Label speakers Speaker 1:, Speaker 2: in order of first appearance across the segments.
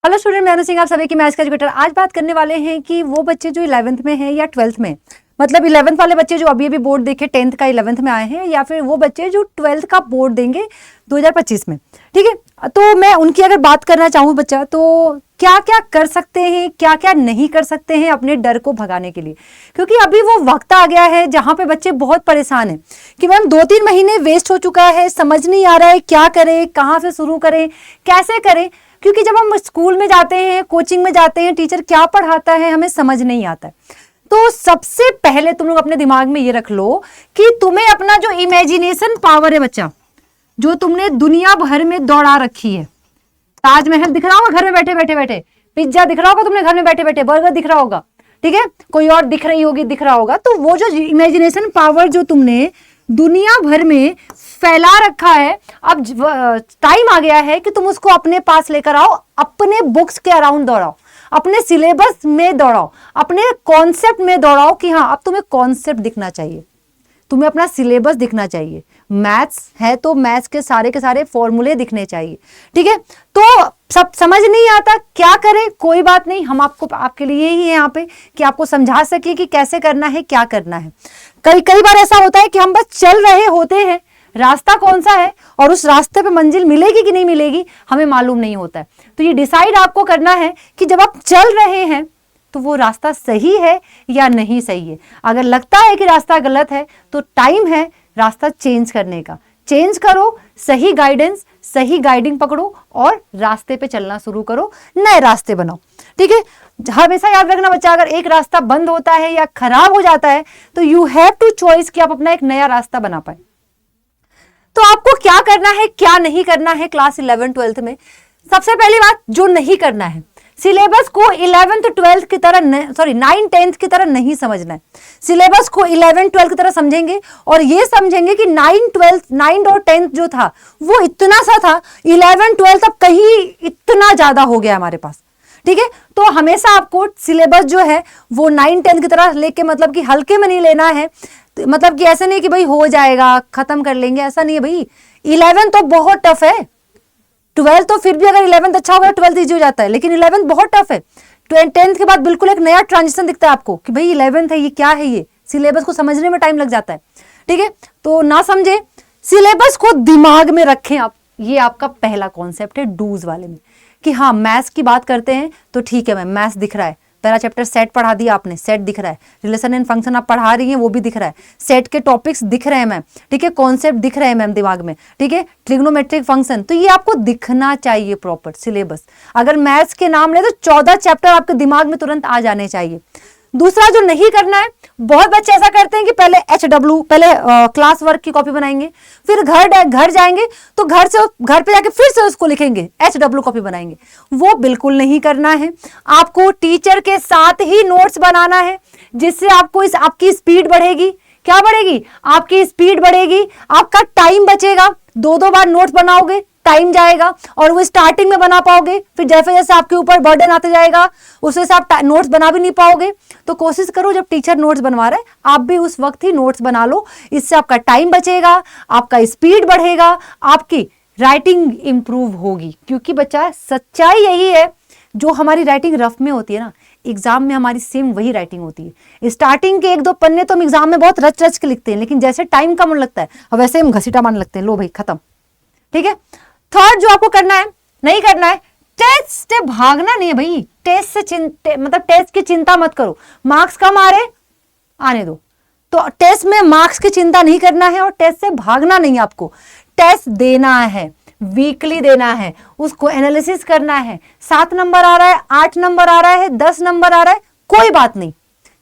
Speaker 1: Hello student, मैं अनु सिंह, आप सभी की मैथ्स का एजुकेटर। आज बात करने वाले हैं कि वो बच्चे जो 11th में हैं या 12th में, मतलब 11th वाले बच्चे जो अभी अभी बोर्ड देखे 10th का 11th में आए हैं, या फिर वो बच्चे जो 12th का बोर्ड देंगे 2025 में। ठीक है, तो मैं उनकी अगर बात करना चाहूँ बच्चा, तो क्या क्या कर सकते हैं, क्या क्या नहीं कर सकते हैं अपने डर को भगाने के लिए। क्योंकि अभी वो वक्त आ गया है जहां पे बच्चे बहुत परेशान हैं कि मैम 2-3 महीने वेस्ट हो चुका है, समझ नहीं आ रहा है क्या करें, कहाँ से शुरू करें, कैसे करें। क्योंकि जब हम स्कूल में जाते हैं, कोचिंग में जाते हैं, टीचर क्या पढ़ाता है हमें समझ नहीं आता है। तो सबसे पहले तुम लोग अपने दिमाग में ये रख लो कि तुम्हें अपना जो इमेजिनेशन पावर है बच्चा, जो तुमने दुनिया भर में दौड़ा रखी है, ताजमहल दिख रहा होगा घर में बैठे बैठे बैठे, पिज्जा दिख रहा होगा तुमने घर में बैठे बैठे, बर्गर दिख रहा होगा, ठीक है, कोई और दिख रही होगी, दिख रहा होगा। तो वो जो इमेजिनेशन पावर जो तुमने दुनिया भर में फैला रखा है, अब टाइम आ गया है कि तुम उसको अपने पास लेकर आओ, अपने बुक्स के अराउंड दौड़ाओ, अपने सिलेबस में दौड़ाओ, अपने कॉन्सेप्ट में दौड़ाओ कि हाँ अब तुम्हें कॉन्सेप्ट दिखना चाहिए, तुम्हें अपना सिलेबस दिखना चाहिए। मैथ्स है तो मैथ्स के सारे फॉर्मूले दिखने चाहिए। ठीक है, तो सब समझ नहीं आता क्या करें, कोई बात नहीं, हम आपके लिए ही है यहाँ पे कि आपको समझा सके कि कैसे करना है, क्या करना है। कई बार ऐसा होता है कि हम बस चल रहे होते हैं, रास्ता कौन सा है और उस रास्ते पे मंजिल मिलेगी कि नहीं मिलेगी हमें मालूम नहीं होता है। तो ये डिसाइड आपको करना है कि जब आप चल रहे हैं तो वो रास्ता सही है या नहीं सही है। अगर लगता है कि रास्ता गलत है तो टाइम है रास्ता चेंज करने का। चेंज करो, सही गाइडेंस, सही गाइडिंग पकड़ो और रास्ते पे चलना शुरू करो, नए रास्ते बनाओ। ठीक है, हमेशा याद रखना बच्चा, अगर एक रास्ता बंद होता है या खराब हो जाता है तो यू हैव टू चॉइस कि आप अपना एक नया रास्ता बना पाए। तो आपको क्या करना है, क्या नहीं करना है क्लास 11-12 में। सबसे पहली बात जो नहीं करना है, सिलेबस को 11th 12th की तरह 9-10th की तरह नहीं समझना है। सिलेबस को 11-12 की तरह समझेंगे और ये समझेंगे कि 9 और 10th जो था वो इतना सा था, 11-12 अब कहीं इतना ज्यादा हो गया हमारे पास। ठीक है, तो हमेशा आपको सिलेबस जो है वो 9-10 की तरह लेके, मतलब कि हल्के में नहीं लेना है। मतलब कि ऐसा नहीं कि भाई हो जाएगा खत्म कर लेंगे, ऐसा नहीं है भाई। 11 तो बहुत टफ है, 12 तो फिर भी अगर 11th अच्छा होगा 12th इजी हो जाता है, लेकिन 11th बहुत टफ है। 10th के बाद बिल्कुल एक नया ट्रांजिशन दिखता है आपको कि भाई 11th है, ये क्या है, ये सिलेबस को समझने में टाइम लग जाता है। ठीक है, तो ना समझे, सिलेबस को दिमाग में रखें आप। ये आपका पहला कॉन्सेप्ट है डूज वाले में कि हाँ मैथ्स की बात करते हैं तो ठीक है मैम, मैथ्स दिख रहा है, पहला चैप्टर सेट पढ़ा दिया आपने, सेट दिख रहा है, रिलेशन एंड फंक्शन आप पढ़ा रही हैं वो भी दिख रहा है, सेट के टॉपिक्स दिख रहे हैं मैम, ठीक है, कॉन्सेप्ट दिख रहे हैं मैम दिमाग में, ठीक है, ट्रिग्नोमेट्रिक फंक्शन, तो ये आपको दिखना चाहिए प्रॉपर सिलेबस। अगर मैथ्स के नाम ले तो 14 चैप्टर आपके दिमाग में तुरंत आ जाने चाहिए। दूसरा जो नहीं करना है, बहुत बच्चे ऐसा करते हैं कि पहले पहले क्लास वर्क की कॉपी बनाएंगे, फिर घर जाएंगे तो घर पे जाके फिर से उसको लिखेंगे, HW कॉपी बनाएंगे। वो बिल्कुल नहीं करना है। आपको टीचर के साथ ही नोट्स बनाना है, जिससे आपकी स्पीड बढ़ेगी। क्या बढ़ेगी? आपकी स्पीड बढ़ेगी, आपका टाइम बचेगा। 2-2 बार नोट्स बनाओगे, टाइम जाएगा और वो स्टार्टिंग में बना पाओगे, फिर जैसे जैसे आपके ऊपर बर्डन आते जाएगा उससे से आप नोट्स बना भी नहीं पाओगे। तो कोशिश करो जब टीचर नोट्स बनवा रहे आप भी उस वक्त ही नोट्स बना लो, इससे आपका टाइम बचेगा, आपका स्पीड बढ़ेगा, आपकी राइटिंग इंप्रूव होगी। क्योंकि बच्चा सच्चाई यही है, जो हमारी राइटिंग रफ में होती है ना, एग्जाम में हमारी सेम वही राइटिंग होती है। स्टार्टिंग के 1-2 पन्ने तो हम एग्जाम में बहुत रच के लिखते हैं, लेकिन जैसे टाइम कम लगता है वैसे हम घसीटा मारने लगते हैं, लो भाई खत्म। ठीक है, थर्ड जो आपको करना है, नहीं करना है, टेस्ट से भागना नहीं है भाई। टेस्ट की चिंता मत करो, मार्क्स कम आ रहे आने दो। तो टेस्ट में मार्क्स की चिंता नहीं करना है और टेस्ट से भागना नहीं, आपको टेस्ट देना है, वीकली देना है, उसको एनालिसिस करना है। 7 नंबर आ रहा है, 8 नंबर आ रहा है, 10 नंबर आ रहा है, कोई बात नहीं,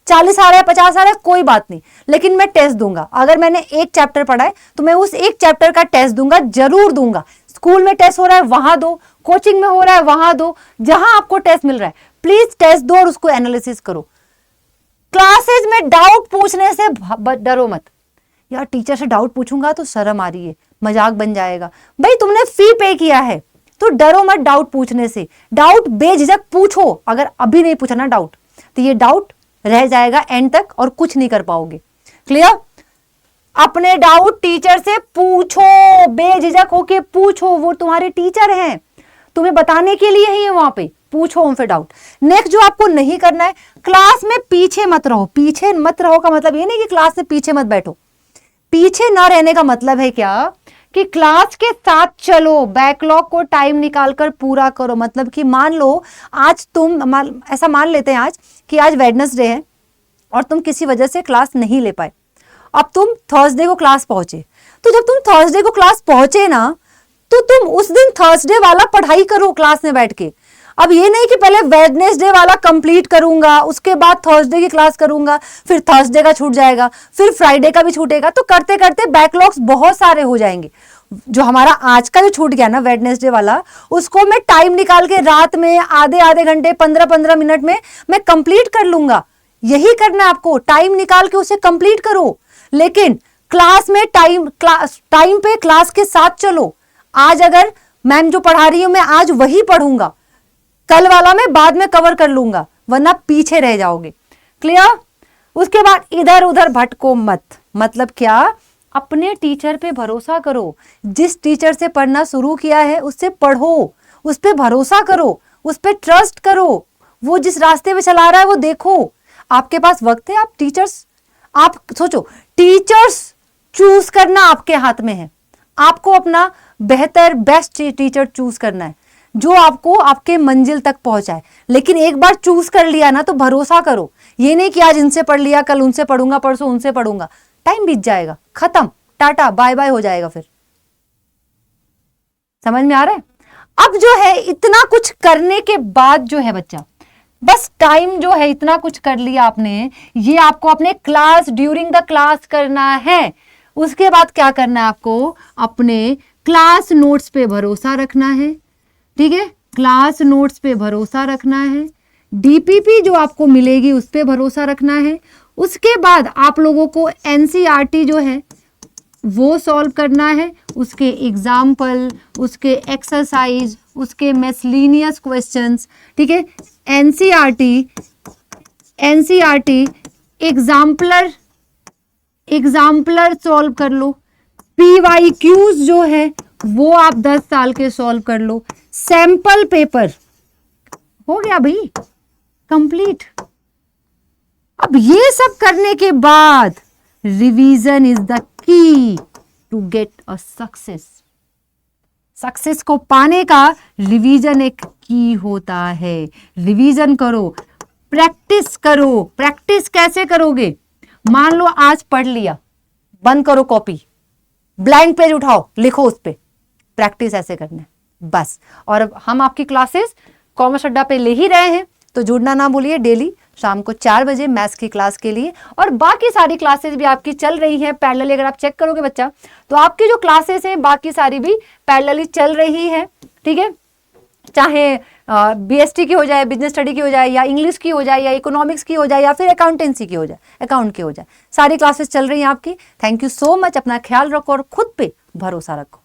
Speaker 1: 40 आ रहा है, 50 आ रहा है, कोई बात नहीं, लेकिन मैं टेस्ट दूंगा। अगर मैंने एक चैप्टर पढ़ा है तो मैं उस एक चैप्टर का टेस्ट दूंगा, जरूर दूंगा। स्कूल में टेस्ट हो रहा है वहां दो, कोचिंग में हो रहा है वहां दो, जहां आपको टेस्ट मिल रहा है प्लीज टेस्ट दो और उसको एनालिसिस करो। क्लासेस में डाउट पूछने से डरो मत। यार टीचर से डाउट पूछूंगा तो शर्म आ रही है, मजाक बन जाएगा। भाई तुमने फी पे किया है तो डरो मत डाउट पूछने से। डाउट बेझिझक पूछो। अगर अभी नहीं पूछा ना डाउट तो ये डाउट रह जाएगा एंड तक और कुछ नहीं कर पाओगे। क्लियर? अपने डाउट टीचर से पूछो, बेझिझक होके पूछो, वो तुम्हारे टीचर हैं, तुम्हें बताने के लिए ही है वहां पे। पूछो उनसे डाउट। नेक्स्ट जो आपको नहीं करना है, क्लास में पीछे मत रहो। पीछे मत रहो का मतलब ये नहीं कि क्लास में पीछे मत बैठो। पीछे ना रहने का मतलब है क्या कि क्लास के साथ चलो, बैकलॉग को टाइम निकालकर पूरा करो। मतलब कि मान लो आज तुम, ऐसा मान लेते हैं आज कि आज वेडनेसडे है और तुम किसी वजह से क्लास नहीं ले पाए। अब तुम थर्सडे को क्लास पहुंचे, तो जब तुम थर्सडे को क्लास पहुंचे ना, तो तुम उस दिन थर्सडे वाला पढ़ाई करो क्लास में बैठ के। अब ये नहीं कि पहले वेडनेसडे वाला कंप्लीट करूंगा, उसके बाद थर्सडे की क्लास करूंगा, फिर थर्सडे का छूट जाएगा, फिर फ्राइडे का भी छूटेगा, तो करते करते बैकलॉग्स बहुत सारे हो जाएंगे। जो हमारा आज का जो छूट गया ना वेडनेसडे वाला, उसको मैं टाइम निकाल के रात में आधे आधे घंटे 15-15 मिनट में मैं कंप्लीट कर लूंगा। यही करना है आपको, टाइम निकाल के उसे कंप्लीट करो। लेकिन क्लास में टाइम पे क्लास के साथ चलो। आज अगर मैम जो पढ़ा रही हूं मैं आज वही पढ़ूंगा, कल वाला मैं बाद में कवर कर लूंगा, वरना पीछे रह जाओगे। क्लियर? उसके बाद इधर उधर भटको मत। मतलब क्या? अपने टीचर पे भरोसा करो। जिस टीचर से पढ़ना शुरू किया है उससे पढ़ो, उस पे भरोसा करो, उस पे ट्रस्ट करो। वो जिस रास्ते पे चला रहा है वो देखो। आपके पास वक्त है, आप टीचर्स, आप सोचो, टीचर्स चूज करना आपके हाथ में है। आपको अपना बेहतर बेस्ट टीचर चूज करना है जो आपको आपके मंजिल तक पहुंचाए। लेकिन एक बार चूज कर लिया ना तो भरोसा करो। ये नहीं कि आज इनसे पढ़ लिया, कल उनसे पढ़ूंगा, परसों उनसे पढ़ूंगा, टाइम बीत जाएगा, खत्म, टाटा बाय बाय हो जाएगा। फिर समझ में आ रहा है? अब जो है इतना कुछ करने के बाद जो है बच्चा, बस टाइम जो है इतना कुछ कर लिया आपने, ये आपको अपने क्लास ड्यूरिंग द क्लास करना है। उसके बाद क्या करना है आपको? अपने क्लास नोट्स पे भरोसा रखना है। ठीक है, क्लास नोट्स पे भरोसा रखना है। डीपीपी जो आपको मिलेगी उस पे भरोसा रखना है। उसके बाद आप लोगों को एनसीईआरटी जो है वो सॉल्व करना है, उसके एग्जाम्पल, उसके एक्सरसाइज, उसके मिसलेनियस क्वेश्चंस। ठीक है, एनसीईआरटी एग्जाम्पलर सॉल्व कर लो। पीवाईक्यूज जो है वो आप 10 साल के सॉल्व कर लो। सैंपल पेपर हो गया भाई कंप्लीट। अब ये सब करने के बाद revision is the key to get a success. Success को पाने का रिवीजन एक की होता है। रिवीजन करो, प्रैक्टिस करो। प्रैक्टिस कैसे करोगे? मान लो आज पढ़ लिया, बंद करो कॉपी, ब्लैंक पेज उठाओ, लिखो उस पे। प्रैक्टिस ऐसे करना है बस। और अब हम आपकी क्लासेस कॉमर्स अड्डा पे ले ही रहे हैं, तो जुड़ना ना भूलिए डेली शाम को 4 बजे मैथ्स की क्लास के लिए। और बाकी सारी क्लासेस भी आपकी चल रही हैं पैरेलली। अगर आप चेक करोगे बच्चा तो आपकी जो क्लासेस हैं बाकी सारी भी पैरेलली चल रही है। ठीक है, चाहे बीएसटी की हो जाए, बिजनेस स्टडी की हो जाए, या इंग्लिश की हो जाए, या इकोनॉमिक्स की हो जाए, या फिर अकाउंटेंसी की हो जाए, अकाउंट की हो जाए, सारी क्लासेस चल रही हैं आपकी। Thank you so much. अपना ख्याल रखो और खुद पे भरोसा रखो।